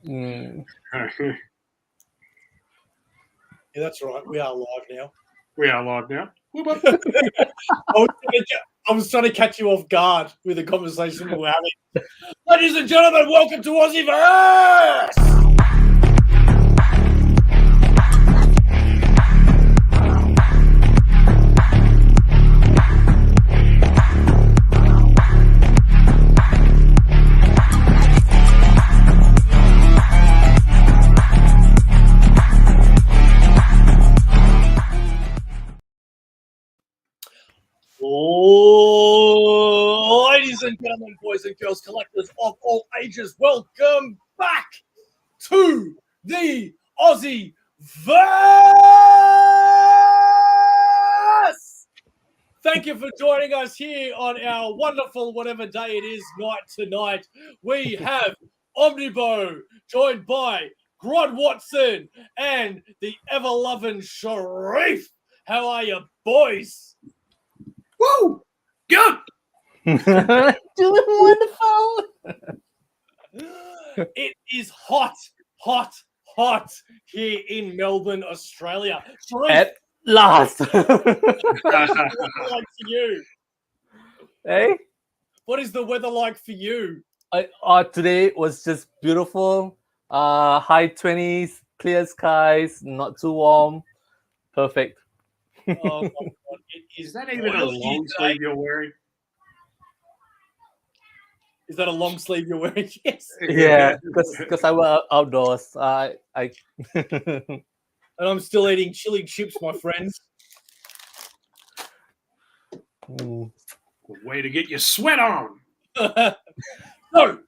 Yeah, that's right. We are live now. We are live now. I was trying to catch you off guard with the conversation we were having. Ladies and gentlemen, welcome to AussieVerse! Oh, ladies and gentlemen, boys and girls, collectors of all ages, welcome back to the AussieVerse! Thank you for joining us here on our wonderful, whatever day it is, night tonight. We have OmniBeau, joined by Grodd Watson and the ever-loving Sharif. How are you, boys? Woo! Good! Doing wonderful. It is hot, hot, hot here in Melbourne, Australia. Sharif, At last. what is the weather like for you? Hey? What is the weather like for you? Today was just beautiful. High 20s, clear skies, not too warm. Perfect. Oh my God, it Is that even a long sleeve you're wearing? Is that a long sleeve you're wearing? Yes. Yeah, because I work outdoors. And And I'm still eating chili chips, my friends. Way to get your sweat on. So,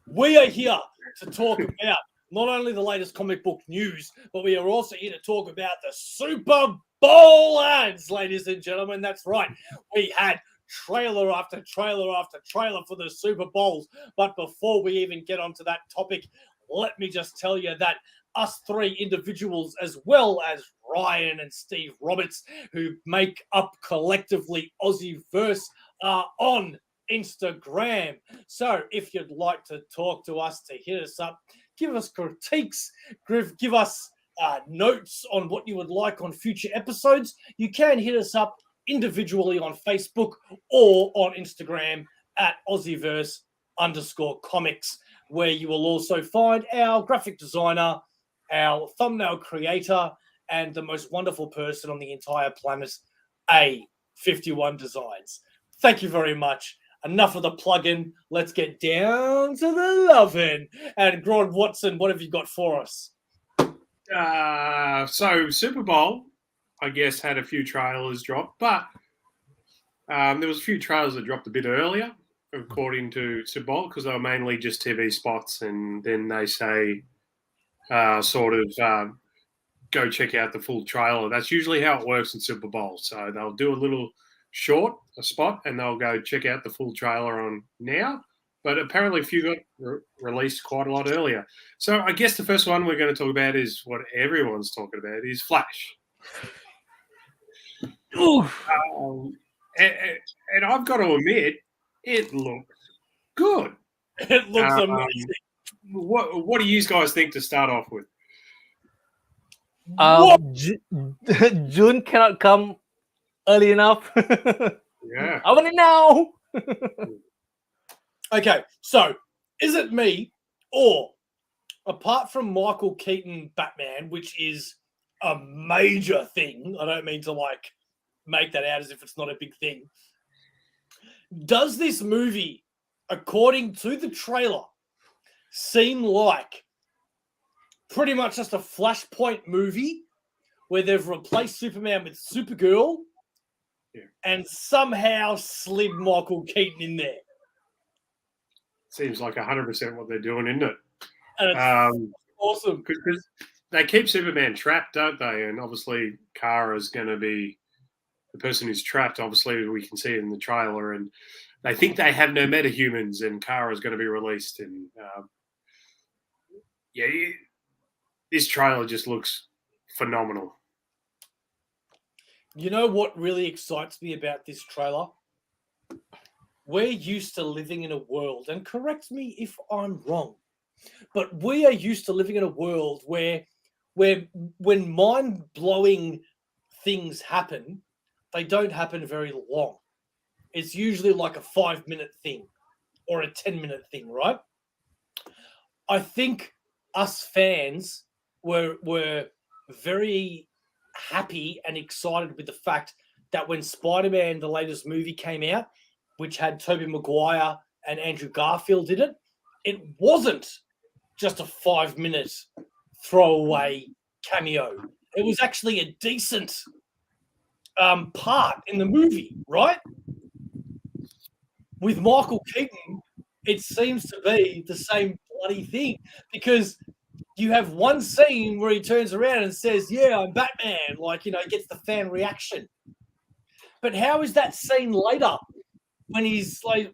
we are here to talk about not only the latest comic book news, but we are also here to talk about the Super Bowl ads, ladies and gentlemen. That's right. We had trailer after trailer after trailer for the Super Bowls. But before we even get onto that topic, let me just tell you that us three individuals, as well as Ryan and Steve Roberts, who make up collectively AussieVerse, are on Instagram. So if you'd like to talk to us, to hit us up, give us critiques, give us notes on what you would like on future episodes, you can hit us up individually on Facebook or on Instagram at AussieVerse_Comx, where you will also find our graphic designer, our thumbnail creator, and the most wonderful person on the entire planet, A51 Designs. Thank you very much. Enough of the plug-in. Let's get down to the loving. And Grodd Watson, what have you got for us? So Super Bowl, I guess, had a few trailers drop, but there was a few trailers that dropped a bit earlier, according to Super Bowl, because they were mainly just TV spots, and then they say go check out the full trailer. That's usually how it works in Super Bowl. So they'll do a little a spot, and they'll go check out the full trailer on now. But apparently a few got released quite a lot earlier. So I guess the first one we're going to talk about is what everyone's talking about, is Flash. And I've got to admit, it looks good. It looks amazing. What do you guys think to start off with? June cannot come early enough. Yeah. I want it now. Okay, so is it me, or apart from Michael Keaton Batman, which is a major thing, I don't mean to make that out as if it's not a big thing, does this movie, according to the trailer, seem like pretty much just a Flashpoint movie where they've replaced Superman with Supergirl and somehow slid Michael Keaton in there? Seems like 100% what they're doing, isn't it? And it's awesome. Because they keep Superman trapped, don't they? And obviously Kara's going to be the person who's trapped. Obviously, we can see it in the trailer. And they think they have no metahumans, and Kara's going to be released. And this trailer just looks phenomenal. You know what really excites me about this trailer? We're used to living in a world, and correct me if I'm wrong, But we are used to living in a world where when mind-blowing things happen, they don't happen very long. It's usually like a 5-minute thing or a 10-minute thing, right? I think us fans were very happy and excited with the fact that when Spider-Man, the latest movie, came out, which had Tobey Maguire and Andrew Garfield in it, it wasn't just a 5-minute throwaway cameo. It was actually a decent part in the movie, right? With Michael Keaton, it seems to be the same bloody thing, because you have one scene where he turns around and says, "Yeah, I'm Batman," like, you know, gets the fan reaction. But how is that scene later when he's like,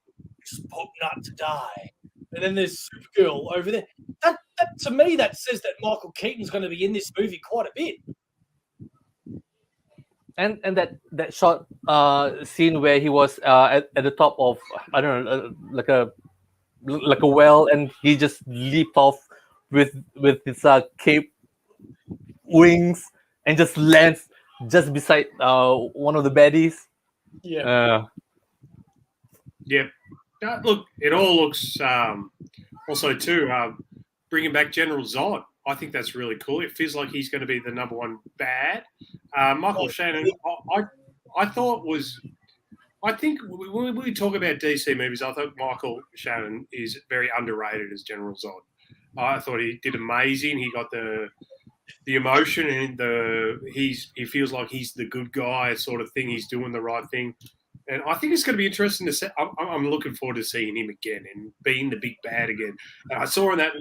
"Hope not to die," and then there's Supergirl over there? That to me, that says that Michael Keaton's going to be in this movie quite a bit. And that short scene where he was at the top of, I don't know, like a well, and he just leaped off with his cape wings and just lands just beside one of the baddies. Yeah. Yep. Look, it all looks also too bringing back General Zod. I think that's really cool. It feels like he's going to be the number one bad. Michael Shannon, I think when we talk about DC movies, I think Michael Shannon is very underrated as General Zod. I thought he did amazing. He got the emotion, and he feels like he's the good guy sort of thing. He's doing the right thing. And I think it's going to be interesting to see. I'm looking forward to seeing him again and being the big bad again. And I saw in that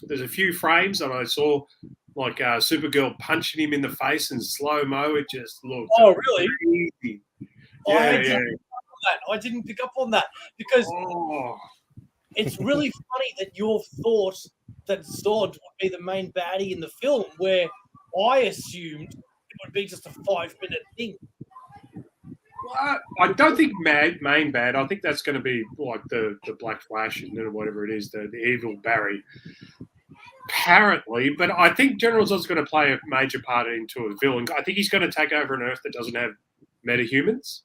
there's a few frames that I saw, like Supergirl punching him in the face in slow-mo. It just looked really? Yeah, I didn't pick up on that because it's really funny that you thought that Zod would be the main baddie in the film, where I assumed it would be just a 5-minute thing. Well, I don't think main bad. I think that's going to be like the Black Flash and whatever it is, the evil Barry. Apparently, but I think General Zod's going to play a major part into a villain. I think he's going to take over an Earth that doesn't have metahumans.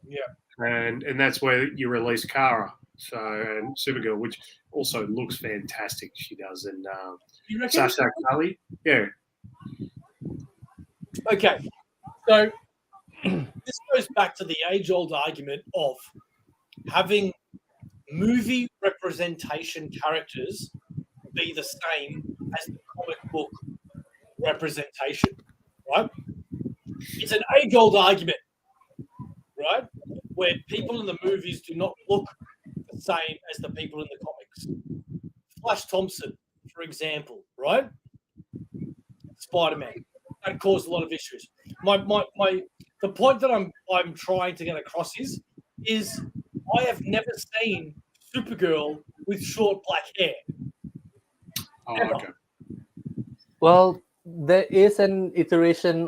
Yeah, and that's where you release Kara, and Supergirl, which also looks fantastic. She does, and Sasha Cully, yeah. Okay, so this goes back to the age-old argument of having movie representation characters be the same as the comic book representation, right? It's an age-old argument, right? Where people in the movies do not look the same as the people in the comics. Flash Thompson, for example, right? Spider-Man. That caused a lot of issues. The point that I'm trying to get across is I have never seen Supergirl with short black hair. Oh, okay. Well, there is an iteration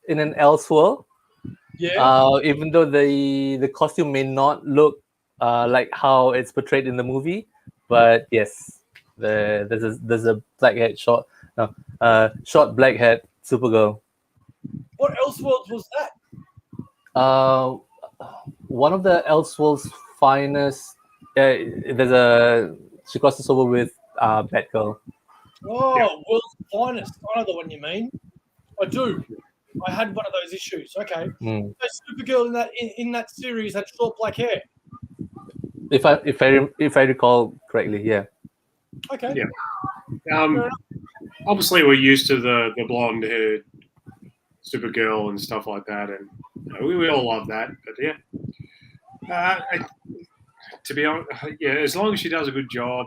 in an Elseworld. Yeah. Even though the costume may not look like how it's portrayed in the movie, but yes, there's a black-haired short black-haired Supergirl. What Elseworld was that? One of the Elseworld's finest. She crosses over with Batgirl. Oh, yeah. World's Finest. I know the one you mean. I do. I had one of those issues. Okay. So Supergirl in that series had short black hair. If I recall correctly, yeah. Okay. Yeah. Obviously, we're used to the blonde haired Supergirl and stuff like that, and we all love that. But yeah, to be honest, yeah, as long as she does a good job.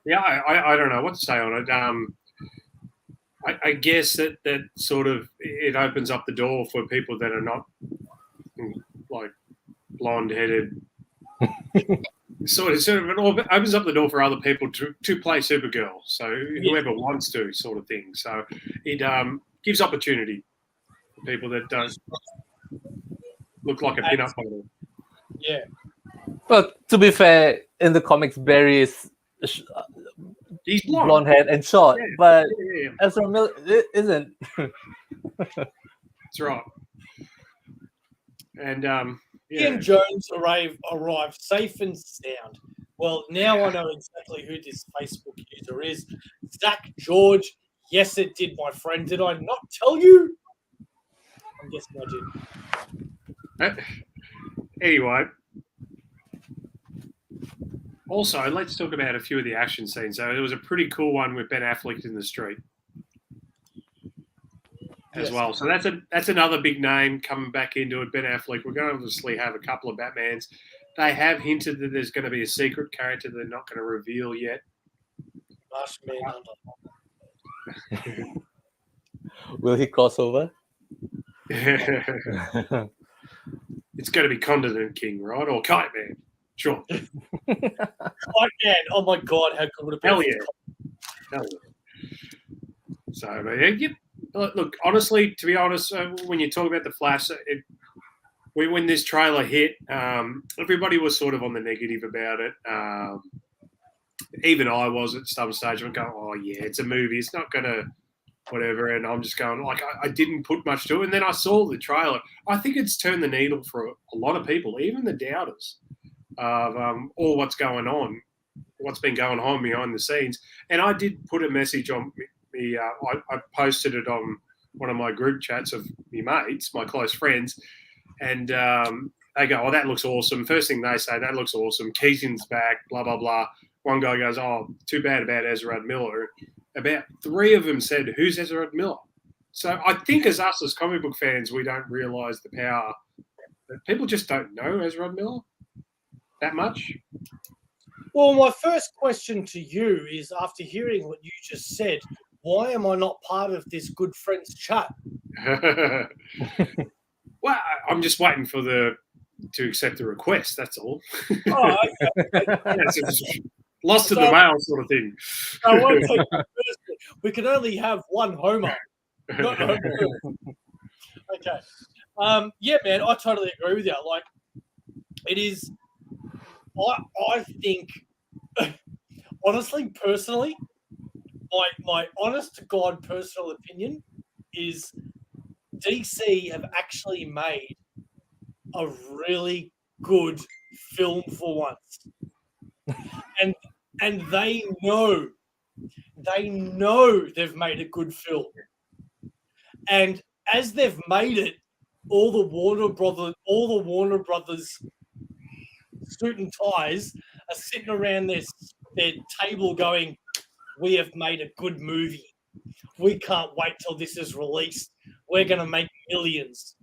Yeah, I don't know what to say on it. I guess that sort of it opens up the door for people that are not like blonde-headed. sort of it opens up the door for other people to play Supergirl. So whoever wants to, sort of thing. So it gives opportunity for people that don't look like a pin-up model. Yeah. But to be fair, in the comics, Barry is He's blonde. blonde head and short, Yeah, but yeah. Ezra Miller isn't. That's right. And Ian Jones arrived safe and sound. Well, now I know exactly who this Facebook user is. Zach George. Yes, it did, my friend. Did I not tell you? I'm guessing I did. Anyway. Also, let's talk about a few of the action scenes. So there was a pretty cool one with Ben Affleck in the street as well. So that's another big name coming back into it. Ben Affleck. We're going to obviously have a couple of Batmans. They have hinted that there's going to be a secret character they're not going to reveal yet. Marshman Hunter. Will he cross over? It's going to be Condiment King, right? Or Kite Man. Sure. Kite Man. Oh my God, how good would it be? Hell yeah. So, look, honestly, to be honest, when you talk about the Flash, when this trailer hit, everybody was sort of on the negative about it. Even I was at some stage. I'm going, oh yeah, it's a movie. It's not going to whatever. And I'm just going, like, I didn't put much to it. And then I saw the trailer. I think it's turned the needle for a lot of people, even the doubters, of all what's going on, what's been going on behind the scenes. And I did put a message on me. I posted it on one of my group chats of my mates, my close friends. And they go, oh, that looks awesome. First thing they say, that looks awesome. Keaton's back, blah, blah, blah. One guy goes, oh, too bad about Ezra Miller. About 3 of them said, who's Ezra Miller? So I think as us, as comic book fans, we don't realise the power. People just don't know Ezra Miller that much. Well, my first question to you is, after hearing what you just said, why am I not part of this good friends chat? Well, I'm just waiting for to accept the request. That's all. Oh, okay. Lost in the mail sort of thing. I won't take that personally. We can only have one Homer. Not Homer. Okay. Yeah, man, I totally agree with you. Like, it is. I think, honestly, personally, my honest to God personal opinion is DC have actually made a really good film for once. And they know they've made a good film. And as they've made it, all the Warner Brothers suit and ties are sitting around their table going, we have made a good movie. We can't wait till this is released. We're going to make millions.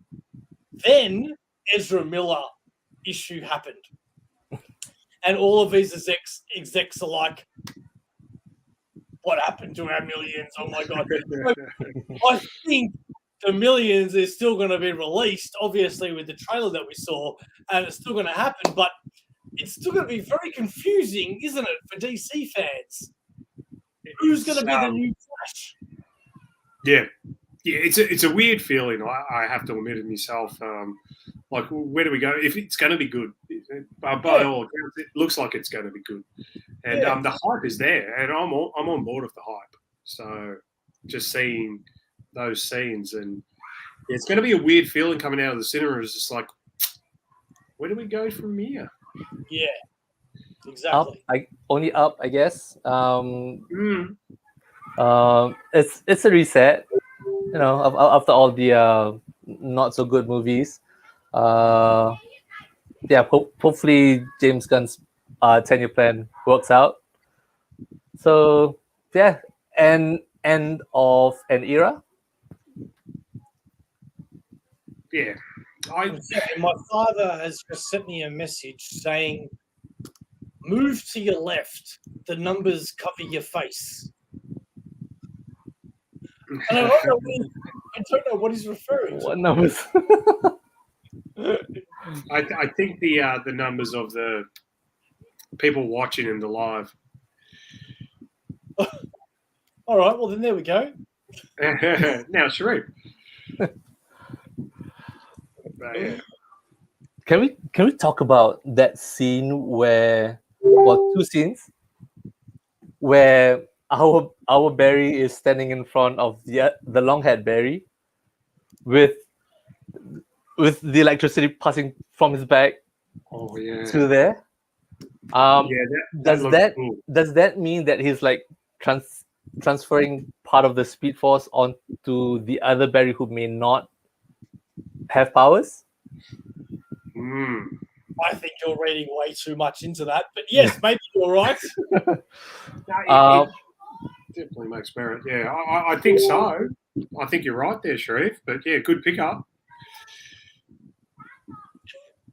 Then Ezra Miller issue happened. And all of these execs are like, what happened to our millions? Oh, my God. I think the millions is still going to be released, obviously, with the trailer that we saw, and it's still going to happen, but it's still going to be very confusing, isn't it, for DC fans? Who's going to be the new Flash? Yeah, it's a weird feeling. I have to admit it myself. Like, where do we go? If it's going to be good, by all accounts, it looks like it's going to be good, and the hype is there, and I'm on board with the hype. So, just seeing those scenes, and it's going to be a weird feeling coming out of the cinema. It's just like, where do we go from here? Yeah, exactly. Only up, I guess. It's a reset, you know, after all the not so good movies. Hopefully James Gunn's 10-year plan works out. So yeah, end of an era. Yeah. My father has just sent me a message saying, move to your left. The numbers cover your face. And I don't know what he's referring to. What numbers? I think the numbers of the people watching in the live. All right, well then there we go. Now, Sharif. can we talk about that scene where, well, two scenes where our Barry is standing in front of the long-haired Barry with the electricity passing from his back Oh yeah. to there. Yeah, that cool. Does that mean that he's like transferring part of the Speed Force onto the other Barry who may not have powers? I think you're reading way too much into that, but yes, maybe you're right. No, it definitely makes merit. Yeah, I think so. I think you're right there, Sharif. But yeah, good pickup.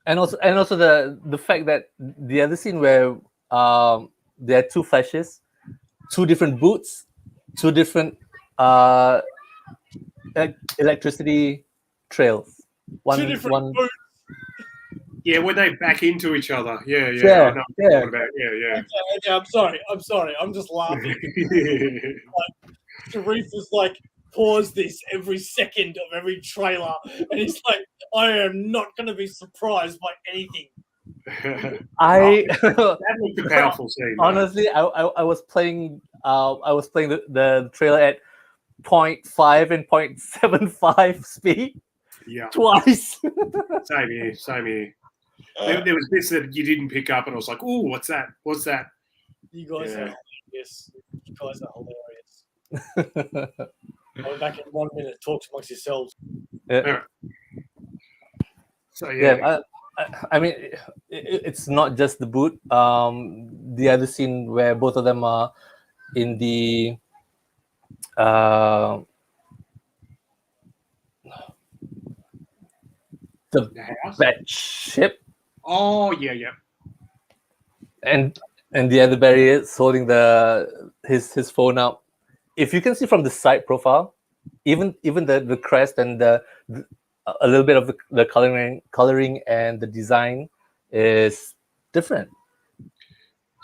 And also the fact that the other scene where there are two flashes, two different boots, two different electricity trails. Two different boots. Yeah, when they back into each other. Yeah. Yeah. I know what you're talking about. Yeah. Okay, I'm sorry. I'm just laughing. Like, Sharif is like, pause this every second of every trailer, and he's like, I am not going to be surprised by anything. That looked a powerful scene. Honestly, I was playing the trailer at 0.5 and 0.75 speed. Yeah. Twice. Same here. There was bits that you didn't pick up, and I was like, "Ooh, what's that? What's that?" You guys are hilarious. You guys are hilarious. I'll be back in 1 minute. Talk amongst yourselves. Yeah. So yeah. I mean, it's not just the boot. The other scene where both of them are in the house? That ship. Oh yeah. And the other Barry is holding his phone up. If you can see from the side profile, even the crest and a little bit of the coloring and the design is different.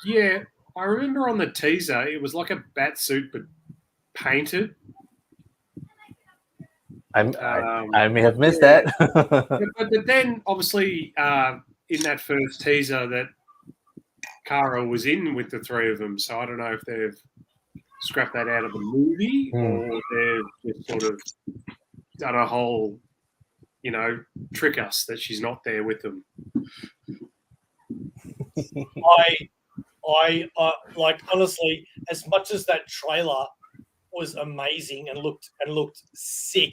Yeah, I remember on the teaser it was like a bat suit but painted. I may have missed that. but then obviously in that first teaser that Kara was in with the three of them, so I don't know if they've scrapped that out of the movie or they've just sort of done a whole, trick us that she's not there with them. I like, honestly, as much as that trailer was amazing and looked sick,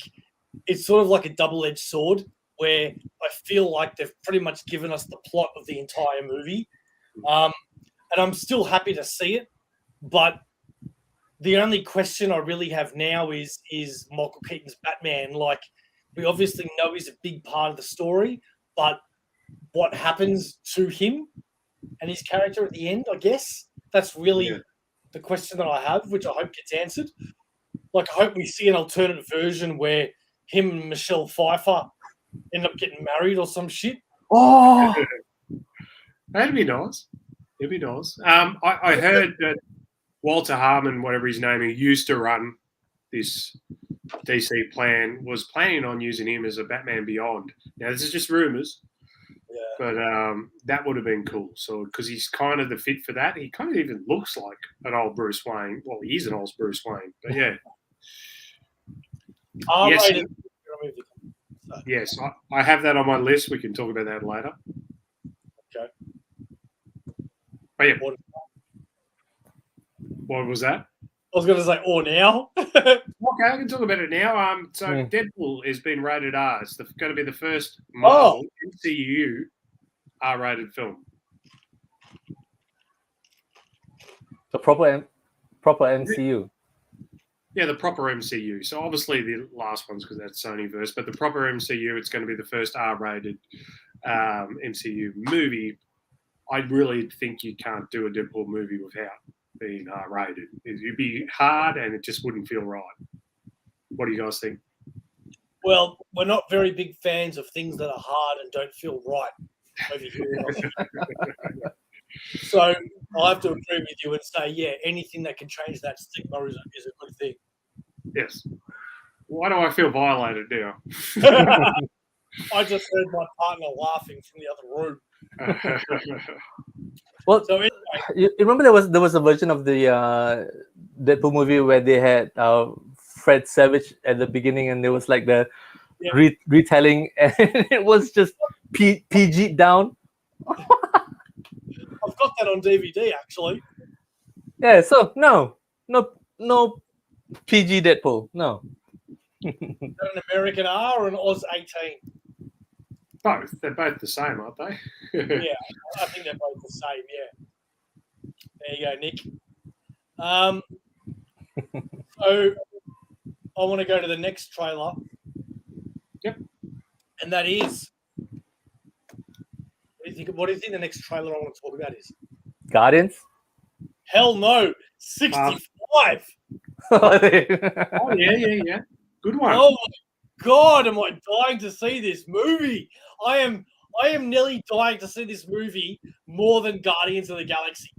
it's sort of like a double-edged sword where I feel like they've pretty much given us the plot of the entire movie. And I'm still happy to see it, but the only question I really have now is Michael Keaton's Batman. Like, we obviously know he's a big part of the story, but what happens to him and his character at the end, I guess, that's really the question that I have, which I hope gets answered. Like, I hope we see an alternate version where him and Michelle Pfeiffer end up getting married or some shit. Oh, that'd be nice. It'd be nice. I heard that Walter Harmon, whatever his name, who used to run this DC plan, was planning on using him as a Batman Beyond. Now, this is just rumors, but that would have been cool. So, because he's kind of the fit for that. He kind of even looks like an old Bruce Wayne. Well, he is an old Bruce Wayne, but yeah. Yes, I have that on my list. We can talk about that later. Okay. Oh, yeah. What was that? I was going to say, or now. Okay, I can talk about it now. So Deadpool has been rated R. It's going to be the first Marvel MCU R-rated film. The proper MCU. Yeah, the proper MCU. So obviously the last one's because that's Sonyverse, but the proper MCU, it's going to be the first R-rated MCU movie. I really think you can't do a Deadpool movie without being R-rated. It'd be hard and it just wouldn't feel right. What do you guys think? Well, we're not very big fans of things that are hard and don't feel right over here. So I'll have to agree with you and say, yeah, anything that can change that stigma is a good thing. Yes. Why do I feel violated now? I just heard my partner laughing from the other room. Well, So anyway, you remember there was a version of the Deadpool movie where they had Fred Savage at the beginning, and there was like the Yeah. retelling, and it was just PG down. I've got that on DVD actually. Yeah, so no PG Deadpool, no. An American R or an Oz 18. Both. They're both the same, aren't they? Yeah, I think they're both the same. Yeah. There you go, Nick. So I want to go to the next trailer. Yep. And that is. What do you think the next trailer I want to talk about is? Guardians. Hell no, 65. Oh yeah. Good one. Oh my God, am I dying to see this movie? I am nearly dying to see this movie more than Guardians of the Galaxy.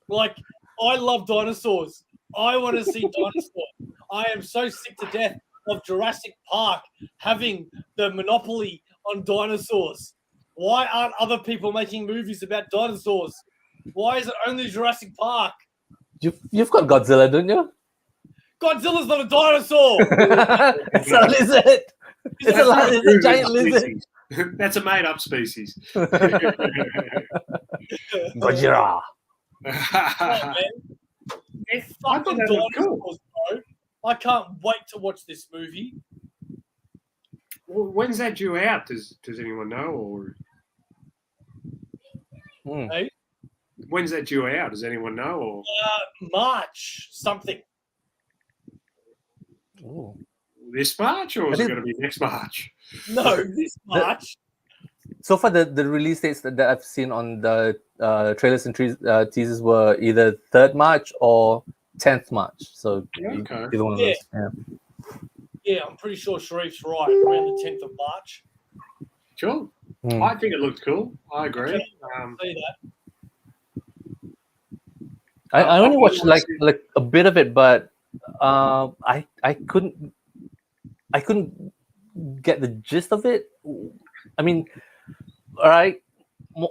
Like, I love dinosaurs. I want to see dinosaurs. I am so sick to death of Jurassic Park having the monopoly on dinosaurs. Why aren't other people making movies about dinosaurs? Why is it only Jurassic Park? You've got Godzilla, don't you? Godzilla's not a dinosaur. It's a lizard. It's a giant lizard. That's a made-up species. Godzilla. Oh, man. They're fucking that looked dinosaurs, cool. bro. I can't wait to watch this movie. When's that due out? Does anyone know? Or Hey? when's that due out? Does anyone know? Or March something. Ooh. this March, or is it going to be next March? No, this March. So far, the release dates that I've seen on the trailers and teasers were either 3rd March or 10th March. So Okay. either one of those. Yeah. Yeah, I'm pretty sure Sharif's right. Around the 10th of March. Cool. Hmm. I think it looked cool. I agree. See that. I only watched like a bit of it, but I couldn't get the gist of it. I mean, all right,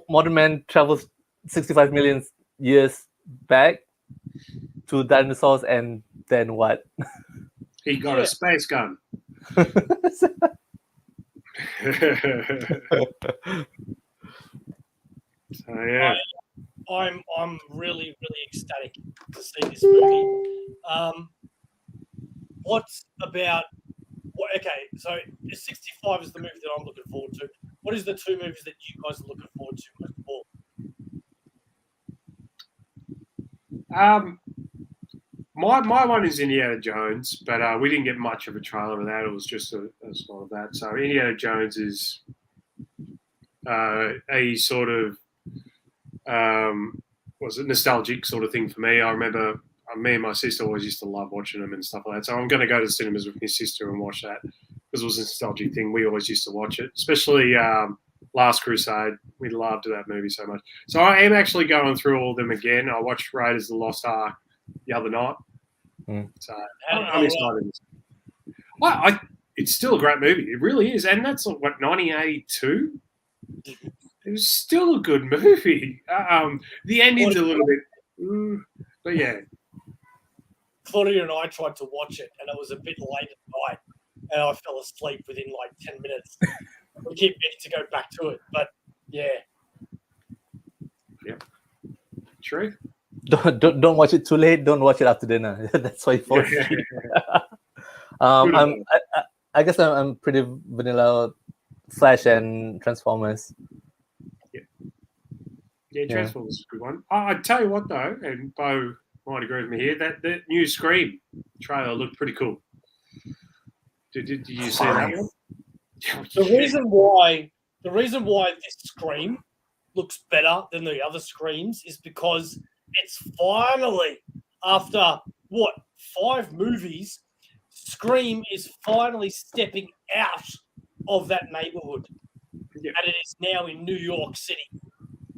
modern man travels 65 million years back to dinosaurs, and then what? He got a space gun. So yeah. I'm really, really ecstatic to see this movie. What's about what? Okay, so 65 is the movie that I'm looking forward to. What is the 2 movies that you guys are looking forward to most of all? My one is Indiana Jones, but we didn't get much of a trailer of that. It was just a spot of that. So Indiana Jones is a sort of was it nostalgic sort of thing for me. I remember me and my sister always used to love watching them and stuff like that. So I'm going to go to the cinemas with my sister and watch that because it was a nostalgic thing. We always used to watch it, especially Last Crusade. We loved that movie so much. So I am actually going through all of them again. I watched Raiders of the Lost Ark the other night. So I'm excited. It's still a great movie. It really is. And that's what, 1982? It was still a good movie. The ending's a little bit, but yeah. Claudia and I tried to watch it, and it was a bit late at night, and I fell asleep within like 10 minutes. We keep meaning to go back to it, but yeah. Yep. True. Don't watch it too late. Don't watch it after dinner. That's why you fall asleep. I guess I'm pretty vanilla Flash and Transformers. Yeah, Transformers is a good one. I tell you what though, and Bo might agree with me here, that new Scream trailer looked pretty cool. Did you see that one? The reason why this Scream looks better than the other Screams is because it's finally, after 5 movies, Scream is finally stepping out of that neighborhood. Yeah. And it is now in New York City.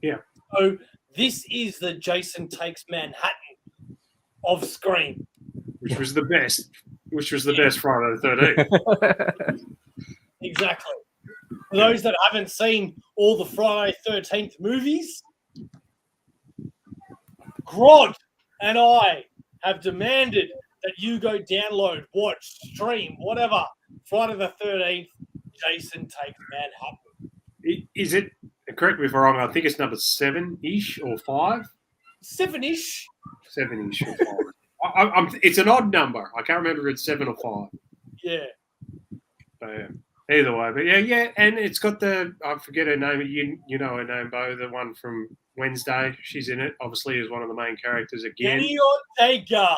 Yeah. So this is the Jason Takes Manhattan of Scream. Which was the best Friday the 13th. Exactly. For those that haven't seen all the Friday 13th movies, Grodd and I have demanded that you go download, watch, stream, whatever. Friday the 13th, Jason Takes Manhattan. Is it, correct me if I'm wrong, I think it's number 7-ish or 5? 7-ish. 7-ish or 5. It's an odd number. I can't remember if it's 7 or 5. Yeah. So, either way, but yeah, and it's got I forget her name. You know her name, Bo, the one from Wednesday. She's in it, obviously, as one of the main characters again. Kenny Ortega.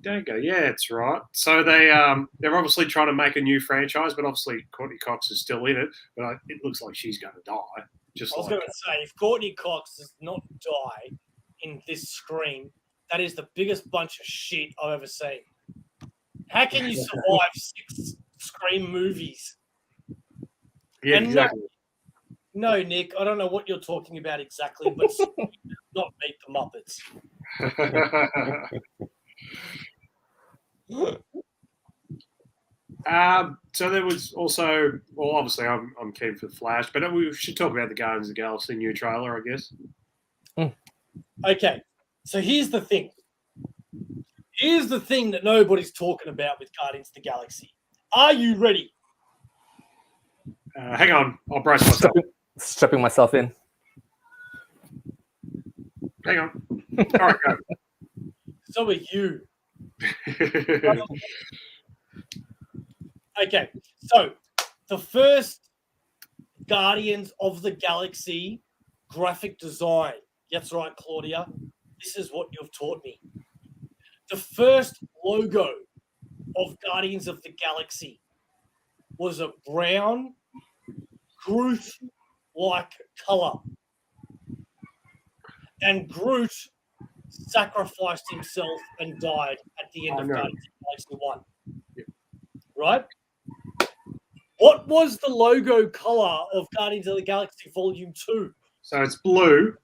There you go. Yeah, that's right. So they're obviously trying to make a new franchise, but obviously Courtney Cox is still in it. But it looks like she's going to die. I was going to say, if Courtney Cox does not die in this Scream, that is the biggest bunch of shit I've ever seen. How can you survive 6 Scream movies? Yeah, and exactly. No, Nick, I don't know what you're talking about exactly, but not Meet the Muppets. So there was also, well, obviously I'm keen for Flash, but we should talk about the Guardians of the Galaxy new trailer, I guess. Okay, so here's the thing. Here's the thing that nobody's talking about with Guardians of the Galaxy. Are you ready? Hang on, I'll brace myself. Strapping myself in. Hang on. All right, go. So are you. Okay, so the first Guardians of the Galaxy graphic design. That's right, Claudia. This is what you've taught me. The first logo of Guardians of the Galaxy was a brown, Groot-like color. And Groot sacrificed himself and died at the end of Guardians of the Galaxy 1. Yep. Right? What was the logo color of Guardians of the Galaxy Volume 2? So it's blue.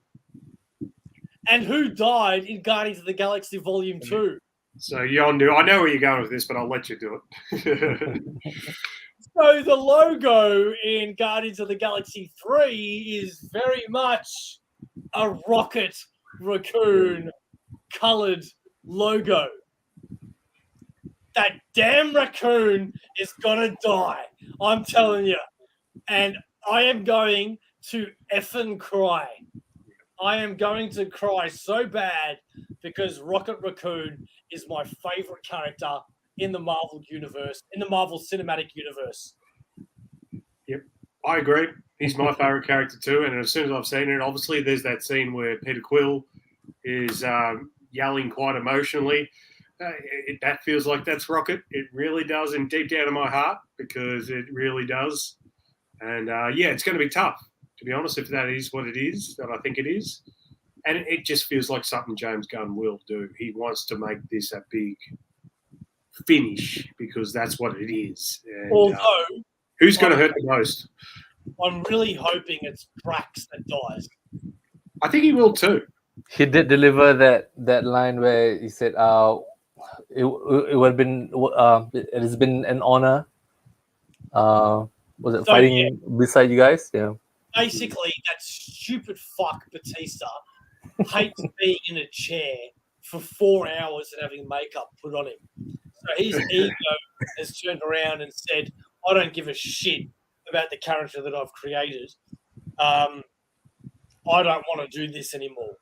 And who died in Guardians of the Galaxy Volume 2? So Yondu, I know where you're going with this, but I'll let you do it. So the logo in Guardians of the Galaxy 3 is very much a rocket raccoon colored logo. That damn raccoon is gonna die. I'm telling you. And I am going to effing cry. I am going to cry so bad because Rocket Raccoon is my favorite character in the Marvel universe, in the Marvel Cinematic Universe. Yep, I agree. He's my favorite character too. And as soon as I've seen it, obviously there's that scene where Peter Quill is yelling quite emotionally. That feels like that's Rocket. It really does, and deep down in my heart, because it really does. And yeah, it's going to be tough, to be honest, if that is what it is, that I think it is. And it just feels like something James Gunn will do. He wants to make this a big finish because that's what it is. And, although, who's going to hurt the most? I'm really hoping it's Drax that dies. I think he will too. He did deliver that line where he said, it would have been it has been an honor. Was it fighting beside you guys? Yeah. Basically, that stupid fuck Batista hates being in a chair for 4 hours and having makeup put on him. So his ego has turned around and said, I don't give a shit about the character that I've created. I don't want to do this anymore.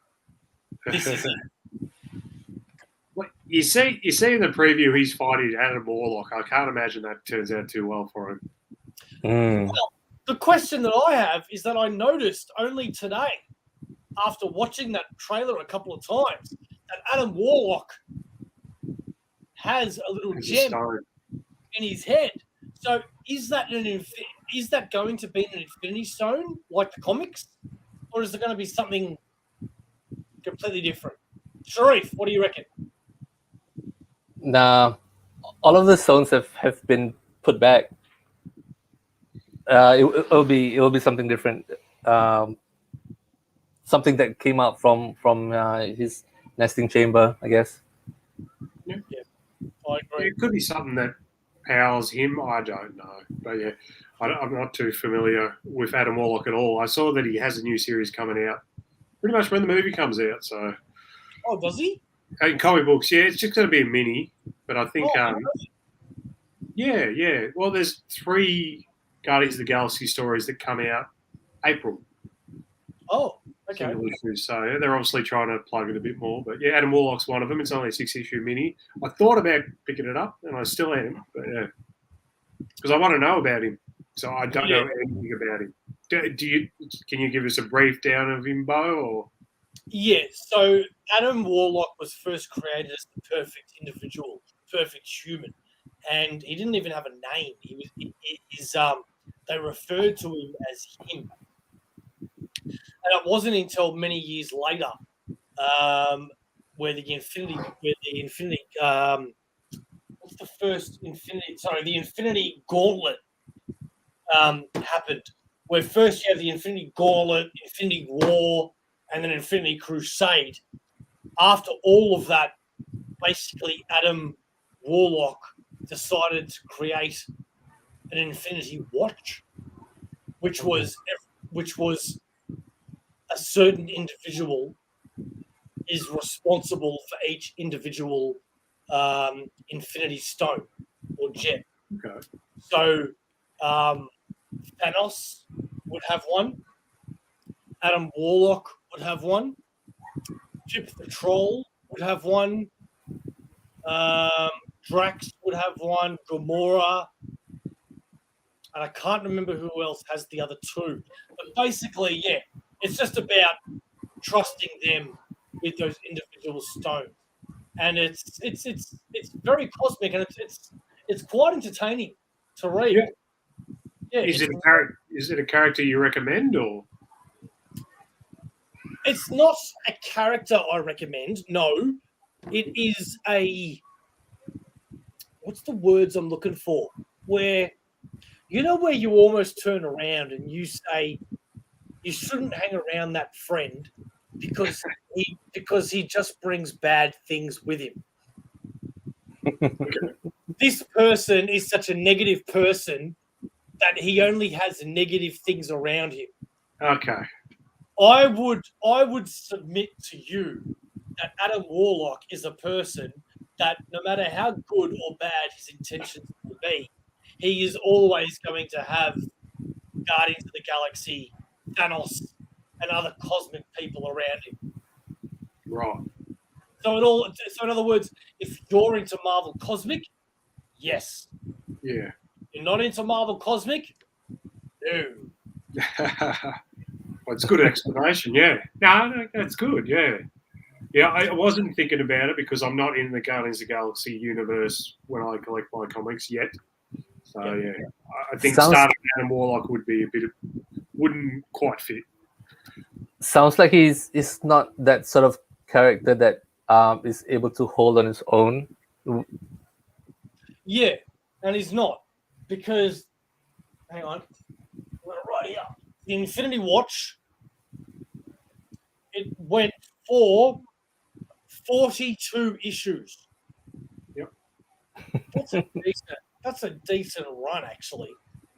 This is it. You see in the preview he's fighting Adam Warlock. I can't imagine that turns out too well for him. Well, the question that I have is that I noticed only today, after watching that trailer a couple of times, that Adam Warlock has a little gem in his head. So is that going to be an Infinity Stone like the comics, or is it going to be something completely different? Sharif, what do you reckon? Nah, all of the stones have been put back. It'll be something different. Something that came out from his nesting chamber, I guess. Yeah. I agree. It could be something that powers him, I don't know. But yeah, I'm not too familiar with Adam Warlock at all. I saw that he has a new series coming out pretty much when the movie comes out. So, Oh, does he? in comic books, yeah, it's just going to be a mini. But I think, yeah. Well, there's 3 Guardians of the Galaxy stories that come out April. Oh, okay. Single issues. So yeah, they're obviously trying to plug it a bit more. But yeah, Adam Warlock's one of them. It's only a 6-issue mini. I thought about picking it up, and I still am. But yeah, because I want to know about him. So I don't know anything about him. Do you? Can you give us a brief down of him, Bo? Or Yeah, so Adam Warlock was first created as the perfect individual, perfect human, and he didn't even have a name. They referred to him as him, and it wasn't until many years later, where the Infinity, what's the first Infinity? Sorry, the Infinity Gauntlet happened. Where first you have the Infinity Gauntlet, Infinity War, and then Infinity Crusade. After all of that, basically Adam Warlock decided to create an Infinity Watch, which was a certain individual is responsible for each individual Infinity Stone or gem. okay, So Thanos would have one. Adam Warlock would have one. Chip the Troll would have one. Drax would have one. Gamora. And I can't remember who else has the other 2. But basically, yeah, it's just about trusting them with those individual stones. And it's very cosmic, and it's quite entertaining to read. Yeah. Is it a character you recommend, or? It's not a character I recommend. No, it is what's the words I'm looking for? Where where you almost turn around and you say you shouldn't hang around that friend because he just brings bad things with him. This person is such a negative person that he only has negative things around him. Okay. I would submit to you that Adam Warlock is a person that no matter how good or bad his intentions will be, he is always going to have Guardians of the Galaxy, Thanos, and other cosmic people around him. Right. So in other words, if you're into Marvel Cosmic, yes. Yeah. You're not into Marvel Cosmic? No. Well, it's a good explanation, yeah. No, that's good, yeah. Yeah, I wasn't thinking about it because I'm not in the Guardians of the Galaxy universe when I collect my comics yet. So, yeah. I think starting Adam Warlock wouldn't quite fit. Sounds like he's not that sort of character that is able to hold on his own. Yeah, and he's not. Because, hang on, right here. The Infinity Watch, it went for 42 issues. Yep. That's a decent run, actually.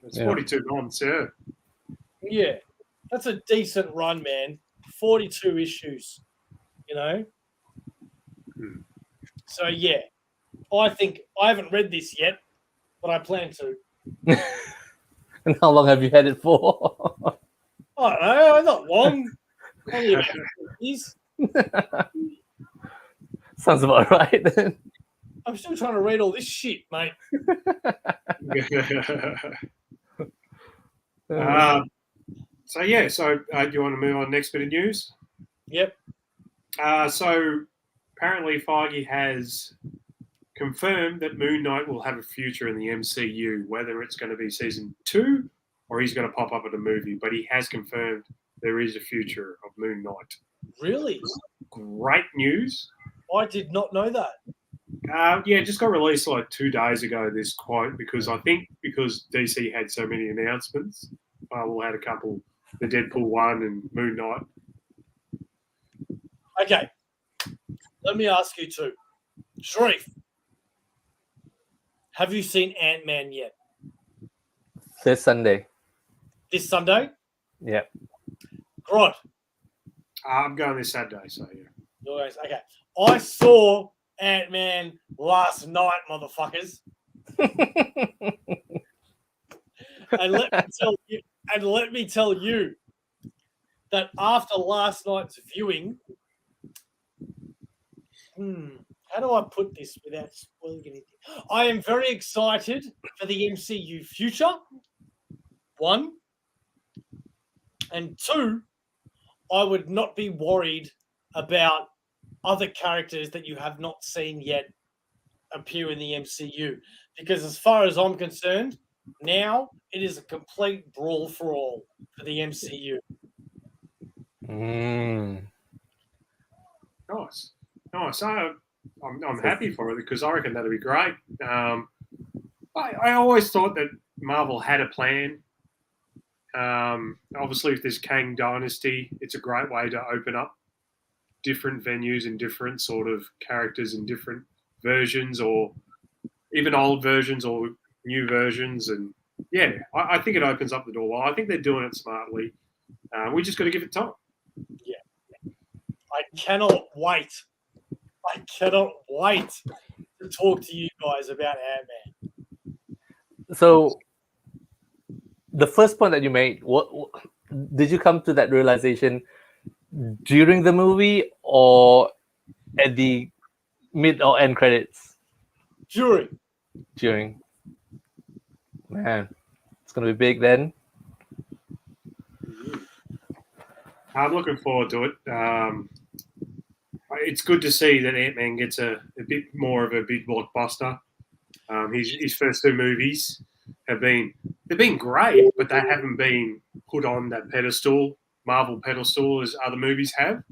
It's 42 months, yeah. Yeah, that's a decent run, man. 42 issues, So, yeah, I think I haven't read this yet, but I plan to. And how long have you had it for? I don't know, not long. Only about years. Sounds about right. I'm still trying to read all this shit, mate. So do you want to move on to the next bit of news? Yep. So apparently Feige has confirmed that Moon Knight will have a future in the MCU, whether it's going to be season 2 or he's going to pop up in a movie. But he has confirmed there is a future of Moon Knight. Really? Great news. I did not know that. It just got released like 2 days ago, this quote, because DC had so many announcements. Marvel had a couple, the Deadpool 1 and Moon Knight. Okay. Let me ask you two. Sharif, Have you seen Ant-Man yet? This Sunday. This Sunday? Yeah. Grodd. I'm going this Saturday, so yeah. Okay. I saw Ant-Man last night, motherfuckers. And let me tell you that after last night's viewing, how do I put this without spoiling anything? I am very excited for the MCU future. 1. And 2, I would not be worried about other characters that you have not seen yet appear in the MCU. Because as far as I'm concerned, now it is a complete brawl for all for the MCU. Nice. I'm happy for it because I reckon that'd be great. I always thought that Marvel had a plan. Obviously, if there's Kang Dynasty, it's a great way to open up different venues and different sort of characters and different versions, or even old versions or new versions. And yeah, I think it opens up the door. Well, I think they're doing it smartly. We just got to give it time. Yeah. I cannot wait to talk to you guys about Ant-Man. So, the first point that you made, what did you come to that realization during the movie or at the mid or end credits? During. Man, it's gonna be big then. I'm looking forward to it. It's good to see that Ant-Man gets a bit more of a big blockbuster. His first 2 movies they've been great, but they haven't been put on that Marvel pedestal, as other movies have.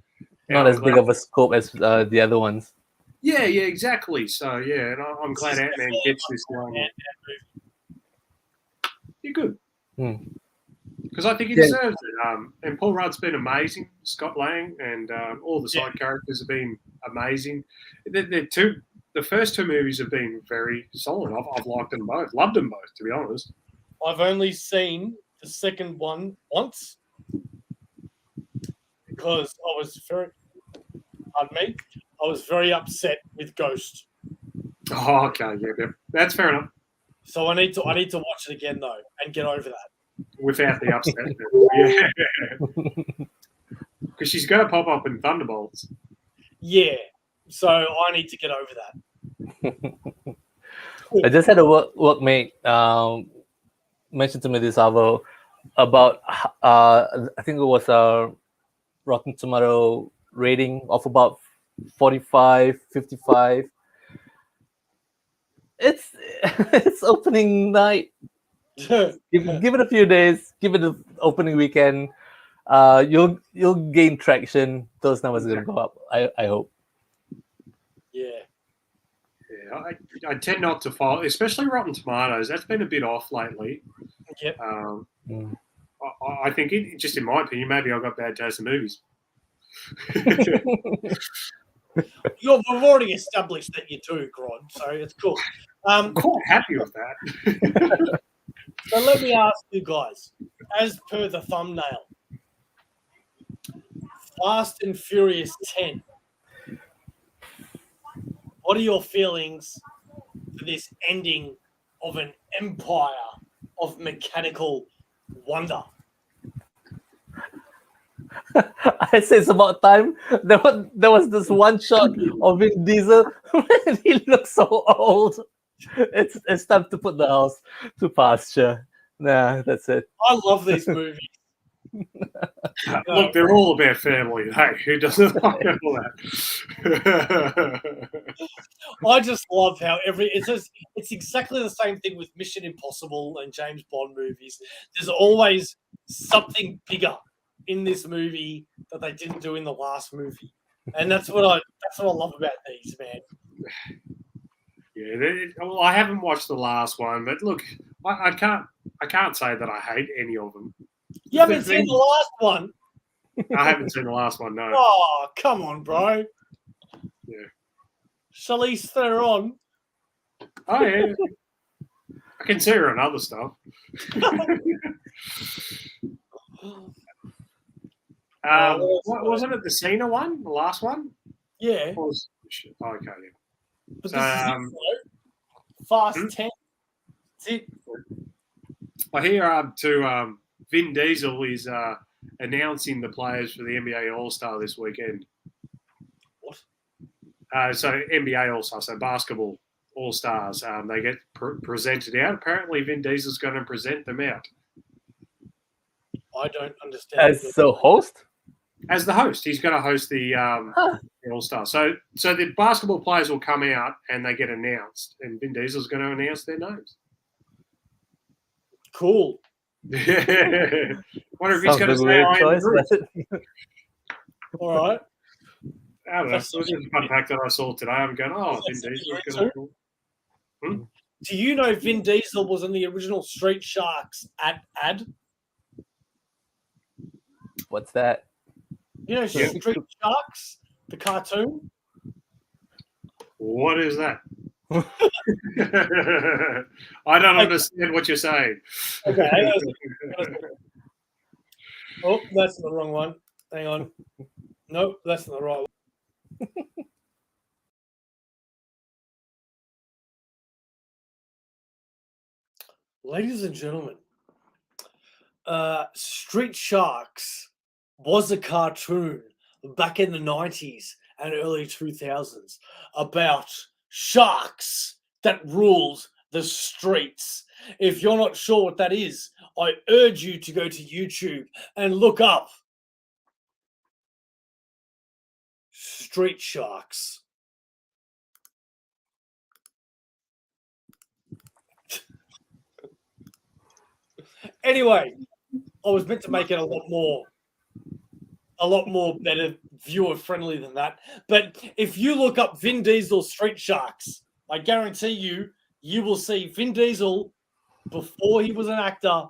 Not as big of a scope as the other ones. Yeah, exactly. So yeah, and I'm glad Ant-Man gets this one. You're good. Because I think he deserves it. And Paul Rudd's been amazing. Scott Lang and all the side characters have been amazing. The first 2 movies have been very solid. I've liked them both. Loved them both, to be honest. I've only seen the second one once because I was very upset with Ghost. Oh, okay, yeah. That's fair enough. So I need to watch it again though and get over that. Without the upset. Yeah. Because she's going to pop up in Thunderbolts. Yeah. So I need to get over that. I just had a workmate mention to me this hour about I think it was a Rotten Tomato rating of about 45, 55. It's opening night. Give it a few days. Give it an opening weekend. You'll gain traction. Those numbers are gonna go up. I hope. Yeah. I tend not to follow, especially Rotten Tomatoes. That's been a bit off lately. Yep. I think just in my opinion, maybe I've got bad taste in movies. We've already established that you do, Grodd, so it's cool. I'm quite happy with that. So let me ask you guys, as per the thumbnail, Fast and Furious 10. What are your feelings for this ending of an empire of mechanical wonder? I say it's about time. There was this one shot of Vin Diesel when he looks so old. It's time to put the house to pasture. Nah, that's it. I love these movies. Look, they're all about family. Hey, who doesn't like all that? I just love how it's exactly the same thing with Mission Impossible and James Bond movies. There's always something bigger in this movie that they didn't do in the last movie, and that's what I love about these, man. Yeah, well, I haven't watched the last one, but look, I can't say that I hate any of them. You haven't seen the last one? I haven't seen the last one, no. Oh, come on, bro. Yeah. Charlize Theron. Oh, yeah. I can see her on other stuff. Wasn't it the Cena one, the last one? Yeah. Or was, okay. Yeah. But So, this is it, though. Fast 10. That's it. I hear Vin Diesel is announcing the players for the NBA All-Star this weekend. What? So NBA All-Star, so basketball All-Stars, they get presented out. Apparently, Vin Diesel's going to present them out. I don't understand. As the host? As the host. He's going to host the All-Star. So the basketball players will come out and they get announced, and Vin Diesel's going to announce their names. Cool. Wonder if he's going to say I am Groot. All right. I don't know. It was just a fun fact that I saw today. I'm going, Vin Diesel's going to... Do you know Vin Diesel was in the original Street Sharks ad? What's that? You know Street Sharks, the cartoon? What is that? I don't understand what you're saying. Okay. Oh, that's the wrong one. Hang on. Nope, that's not the right one. Ladies and gentlemen, Street Sharks was a cartoon back in the 90s and early 2000s about sharks that ruled the streets. If you're not sure what that is, I urge you to go to YouTube and look up Street Sharks. Anyway, I was meant to make it a lot more better viewer friendly than that. But if you look up Vin Diesel Street Sharks, I guarantee you will see Vin Diesel before he was an actor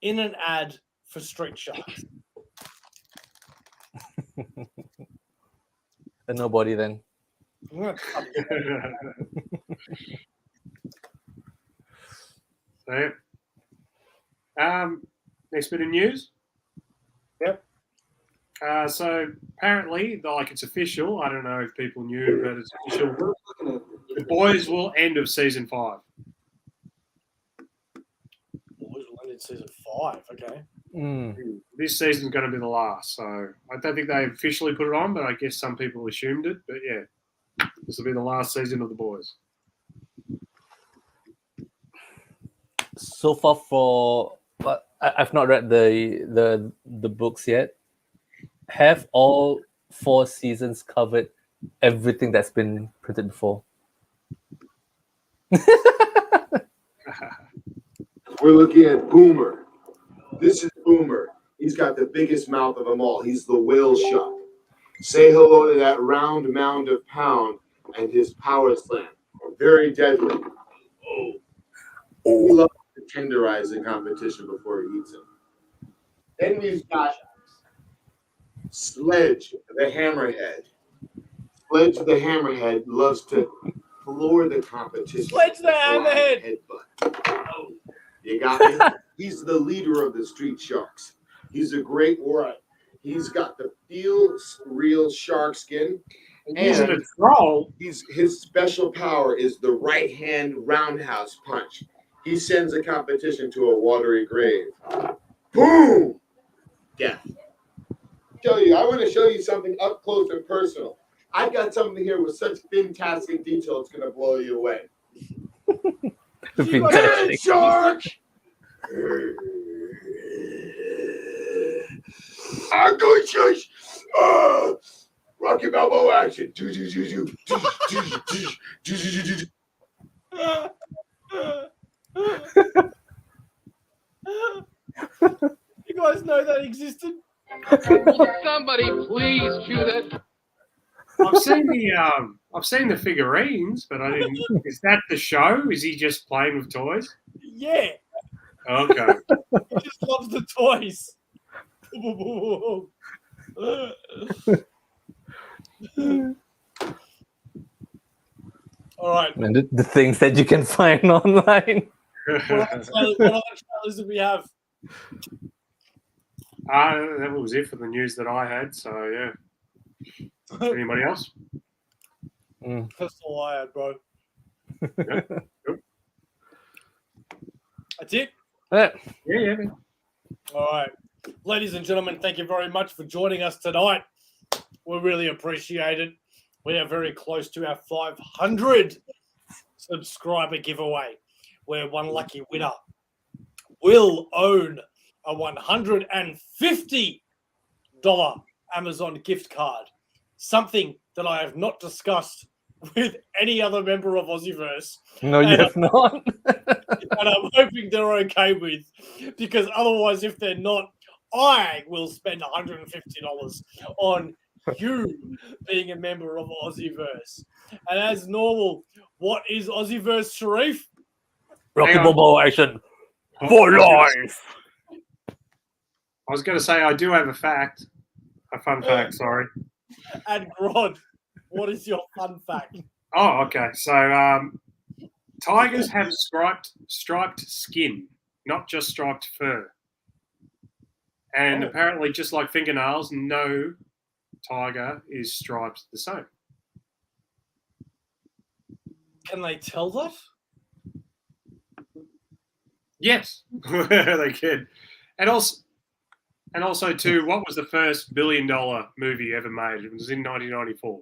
in an ad for Street Sharks. A nobody then. So, next bit of news. Yep. So apparently, it's official. I don't know if people knew, but it's official. The boys will end of season 5. Boys will end in season 5. Okay. This season's going to be the last. So I don't think they officially put it on, but I guess some people assumed it. But yeah, this will be the last season of the boys. So far, I've not read the books yet. Have all 4 seasons covered everything that's been printed before? We're looking at Boomer. This is Boomer. He's got the biggest mouth of them all. He's the whale shark. Say hello to that round mound of pound and his power slam. Very deadly. He loves to tenderize the competition before he eats him. Then we've got Sledge, the hammerhead. Sledge, the hammerhead, loves to floor the competition. Sledge, the hammerhead. Headbutt. You got me? He's the leader of the Street Sharks. He's a great warrior. He's got the real shark skin. He's a troll. His special power is the right hand roundhouse punch. He sends a competition to a watery grave. Boom! Death. I want to show you something up close and personal. I've got something here with such fantastic detail, it's going to blow you away. Fantastic. Shark! I'm going to show Rocky Balboa action. You guys know that existed? Somebody please cue that. I've seen the figurines, but I didn't. Is that the show? Is he just playing with toys? Yeah. Okay. He just loves the toys. All right. And the things that you can find online. What other trailers do we have? That was it for the news that I had. So yeah. Anybody else? That's all I had, bro. Yep. That's it. Yeah. Man. All right. Ladies and gentlemen, thank you very much for joining us tonight. We really appreciate it. We are very close to our 500 subscriber giveaway, where one lucky winner will own a $150 Amazon gift card, something that I have not discussed with any other member of AussieVerse. No, you have not. And I'm hoping they're okay with, because otherwise, if they're not, I will spend $150 on you being a member of AussieVerse. And as normal, what is AussieVerse, Sharif? Rocky Bobo action for life. I was going to say I do have a fun fact. Sorry. And Grodd, what is your fun fact? Oh, okay. So tigers have striped skin, not just striped fur. And apparently, just like fingernails, no tiger is striped the same. Can they tell that? Yes, they can. And also too, what was the first $1 billion movie ever made? It was in 1994.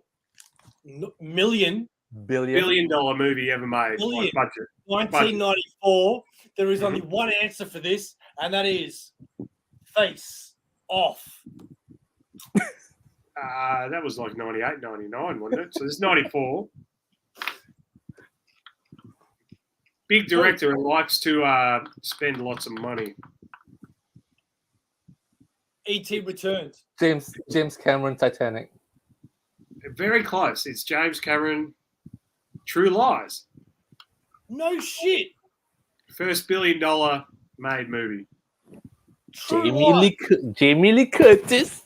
Million. Billion. $1 billion movie ever made. Billion. Budget. 1994. There is only one answer for this, and that is Face Off. That was like 98, 99, wasn't it? So this is 94. Big director and likes to spend lots of money. E.T. Returns. James Cameron, Titanic. Very close. It's James Cameron, True Lies. No shit. First $1 billion made movie. Jamie Lee Curtis.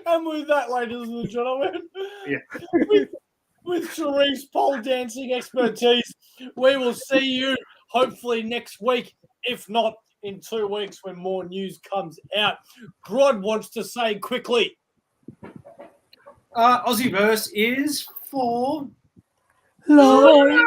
And with that, ladies and gentlemen, Yeah. with Sharif's pole dancing expertise, we will see you hopefully next week, if not in 2 weeks when more news comes out. Grodd wants to say quickly. AussieVerse is for Life.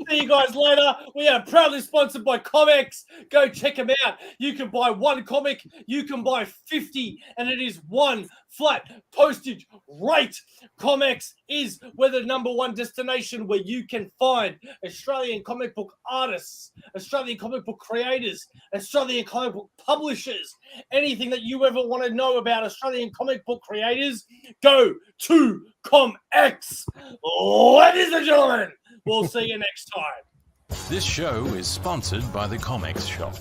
See you guys later. We are proudly sponsored by Comx. Go check them out. You can buy one comic, you can buy 50, and it is one flat postage rate. Comx is where the #1 destination where you can find Australian comic book artists, Australian comic book creators, Australian comic book publishers. Anything that you ever want to know about Australian comic book creators, go to Comx. Ladies and gentlemen, we'll see you next time. This show is sponsored by the Comx Shop.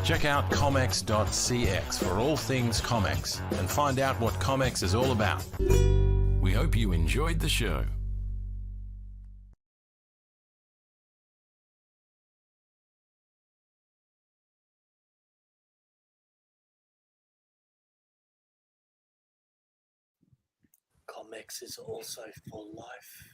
Check out comx.cx for all things Comx and find out what Comx is all about. We hope you enjoyed the show. Comx is also for life.